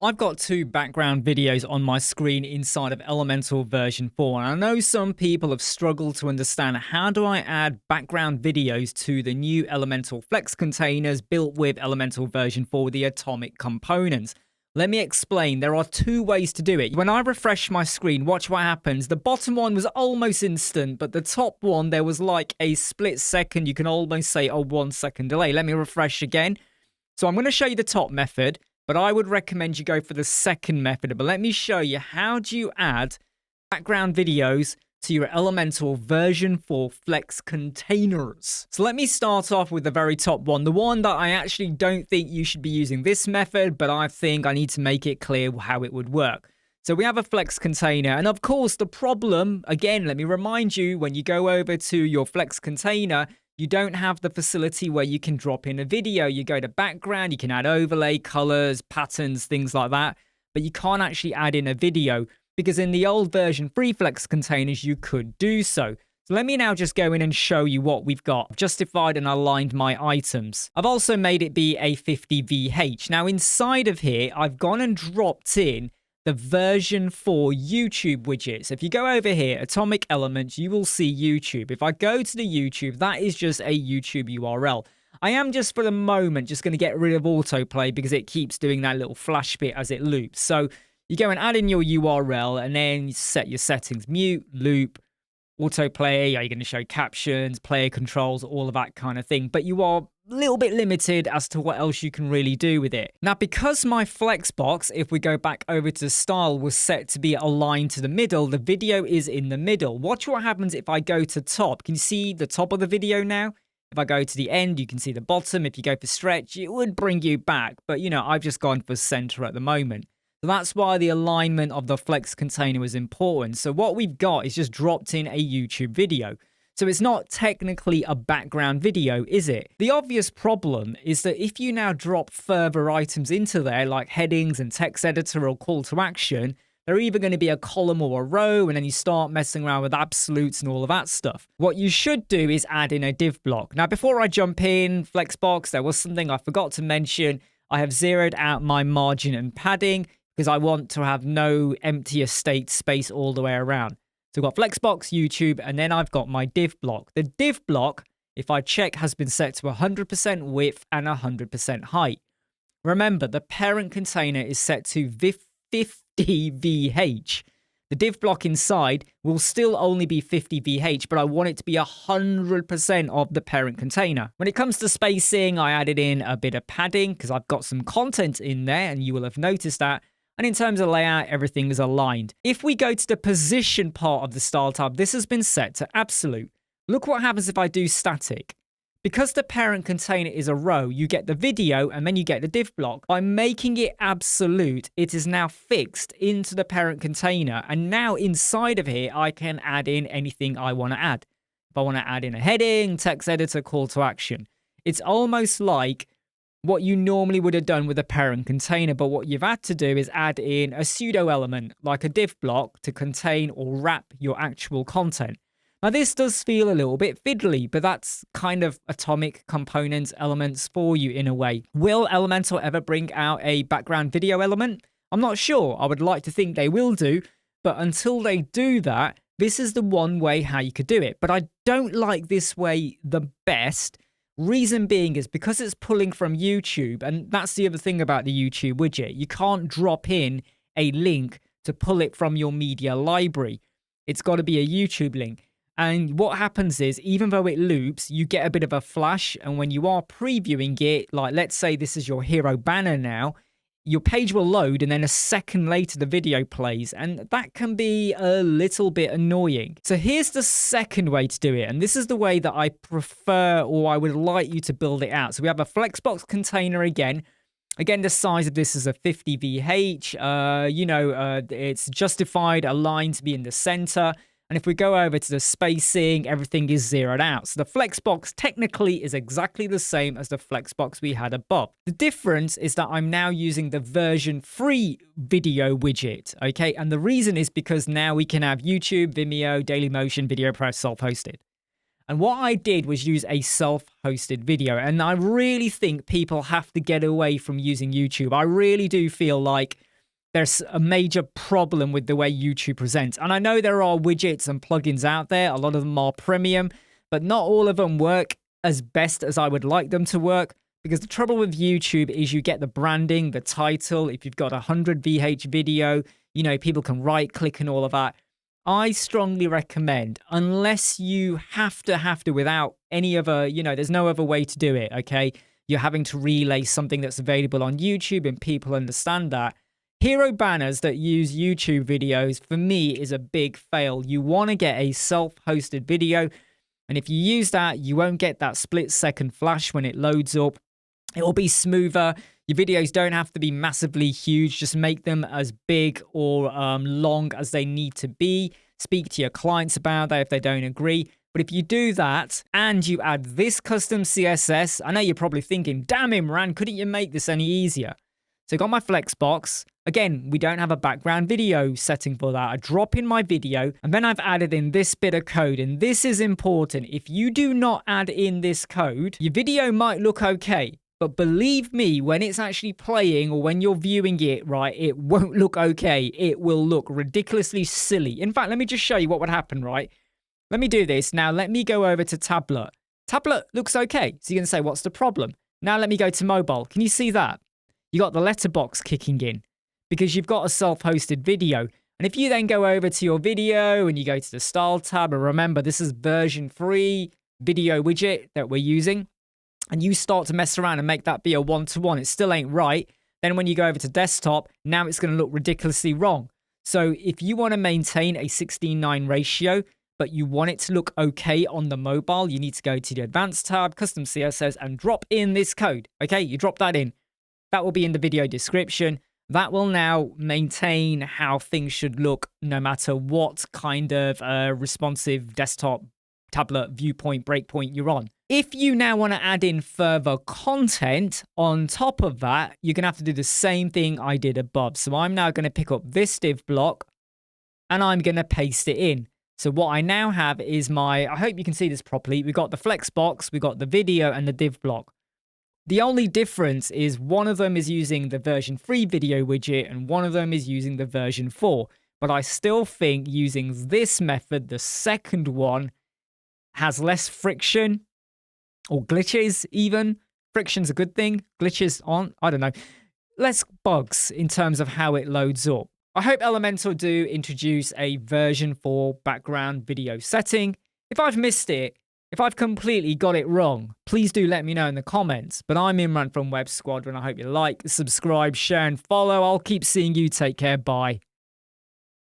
I've got two background videos on my screen inside of Elementor version 4, and I know some people have struggled to understand how do I add background videos to the new Elementor Flex containers built with Elementor version 4, the atomic components. Let me explain. There are two ways to do it. When I refresh my screen, watch what happens. The bottom one was almost instant, but the top one, there was like a split second. You can almost say a 1 second delay. Let me refresh again. So I'm going to show you the top method, but I would recommend you go for the second method. But let me show you how do you add background videos to your Elementor version 4 Flex containers. So let me start off with the very top one, the one that I actually don't think you should be using this method, but I think I need to make it clear how it would work. So we have a Flex container, and of course the problem, again, let me remind you, when you go over to your Flex container, you don't have the facility where you can drop in a video. You go to background, you can add overlay, colors, patterns, things like that, but you can't actually add in a video because in the old version 3 Flex containers, you could do so. So let me now just go in and show you what we've got. I've justified and aligned my items. I've also made it be a 50 VH. Now inside of here, I've gone and dropped in the version 4 YouTube widgets. If you go over here, Atomic Elements, you will see YouTube. If I go to the YouTube, that is just a YouTube URL. I am just for the moment just going to get rid of autoplay because it keeps doing that little flash bit as it loops. So you go and add in your URL and then you set your settings, mute, loop, autoplay. Are you going to show captions, player controls, all of that kind of thing? But you are a little bit limited as to what else you can really do with it. Now, because my flex box, if we go back over to style, was set to be aligned to the middle, the video is in the middle. Watch what happens if I go to top. Can you see the top of the video now? If I go to the end, you can see the bottom. If you go for stretch, it would bring you back. But, you know, I've just gone for center at the moment. So that's why the alignment of the Flex container is important. So what we've got is just dropped in a YouTube video. So it's not technically a background video, is it? The obvious problem is that if you now drop further items into there, like headings and text editor or call to action, they're either going to be a column or a row, and then you start messing around with absolutes and all of that stuff. What you should do is add in a div block. Now, before I jump in, Flexbox, there was something I forgot to mention. I have zeroed out my margin and padding because I want to have no empty estate space all the way around. So I've got Flexbox, YouTube, and then I've got my div block. The div block, if I check, has been set to 100% width and 100% height. Remember, the parent container is set to 50 VH. The div block inside will still only be 50 VH, but I want it to be 100% of the parent container. When it comes to spacing, I added in a bit of padding because I've got some content in there, and you will have noticed that. And in terms of layout, everything is aligned. If we go to the position part of the style tab, this has been set to absolute. Look what happens if I do static. Because the parent container is a row, you get the video and then you get the div block. By making it absolute, it is now fixed into the parent container. And now inside of here, I can add in anything I want to add. If I want to add in a heading, text editor, call to action. It's almost like what you normally would have done with a parent container, but what you've had to do is add in a pseudo element like a div block to contain or wrap your actual content. Now this does feel a little bit fiddly, but that's kind of atomic components elements for you in a way. Will Elementor ever bring out a background video element? I'm not sure. I would like to think they will do, but until they do that, this is the one way how you could do it. But I don't like this way the best. Reason being is because it's pulling from YouTube, and that's the other thing about the YouTube widget. You can't drop in a link to pull it from your media library. It's got to be a YouTube link. And what happens is, even though it loops, you get a bit of a flash. And when you are previewing it, like let's say this is your hero banner now, your page will load and then a second later the video plays, and that can be a little bit annoying. So here's the second way to do it, and this is the way that I prefer, or I would like you to build it out. So we have a Flexbox container again. Again, the size of this is a 50 VH. It's justified, aligned to be in the center. And if we go over to the spacing, everything is zeroed out. So the Flexbox technically is exactly the same as the Flexbox we had above. The difference is that I'm now using the version 3 video widget, okay? And the reason is because now we can have YouTube, Vimeo, Dailymotion, VideoPress, self-hosted. And what I did was use a self-hosted video. And I really think people have to get away from using YouTube. I really do feel like there's a major problem with the way YouTube presents. And I know there are widgets and plugins out there. A lot of them are premium, but not all of them work as best as I would like them to work. Because the trouble with YouTube is you get the branding, the title. If you've got 100 VH video, you know, people can right click and all of that. I strongly recommend, unless you have to without any other, you know, there's no other way to do it, okay? You're having to relay something that's available on YouTube and people understand that. Hero banners that use YouTube videos, for me, is a big fail. You want to get a self-hosted video. And if you use that, you won't get that split-second flash when it loads up. It'll be smoother. Your videos don't have to be massively huge. Just make them as big or long as they need to be. Speak to your clients about that if they don't agree. But if you do that and you add this custom CSS, I know you're probably thinking, damn Imran, couldn't you make this any easier? So I got my Flexbox. Again, we don't have a background video setting for that. I drop in my video and then I've added in this bit of code. And this is important. If you do not add in this code, your video might look okay. But believe me, when it's actually playing or when you're viewing it, right, it won't look okay. It will look ridiculously silly. In fact, let me just show you what would happen, right? Let me do this. Now, let me go over to tablet. Tablet looks okay. So you're going to say, what's the problem? Now, let me go to mobile. Can you see that? You got the letterbox kicking in because you've got a self-hosted video. And if you then go over to your video and you go to the style tab, and remember, this is version 3 video widget that we're using, and you start to mess around and make that be a one-to-one, it still ain't right. Then when you go over to desktop, now it's going to look ridiculously wrong. So if you want to maintain a 16:9 ratio, but you want it to look okay on the mobile, you need to go to the advanced tab, custom CSS, and drop in this code. Okay, you drop that in. That will be in the video description. That will now maintain how things should look no matter what kind of responsive desktop, tablet, viewpoint, breakpoint you're on. If you now want to add in further content on top of that, you're going to have to do the same thing I did above. So I'm now going to pick up this div block and I'm going to paste it in. So what I now have is I hope you can see this properly. We've got the Flexbox, we've got the video and the div block. The only difference is one of them is using the version 3 video widget and one of them is using the version 4. But I still think using this method, the second one, has less friction or glitches even. Friction's a good thing. Glitches aren't. I don't know. Less bugs in terms of how it loads up. I hope Elementor do introduce a version 4 background video setting. If I've missed it, if I've completely got it wrong, please do let me know in the comments. But I'm Imran from Web Squadron. I hope you like, subscribe, share, and follow. I'll keep seeing you. Take care. Bye.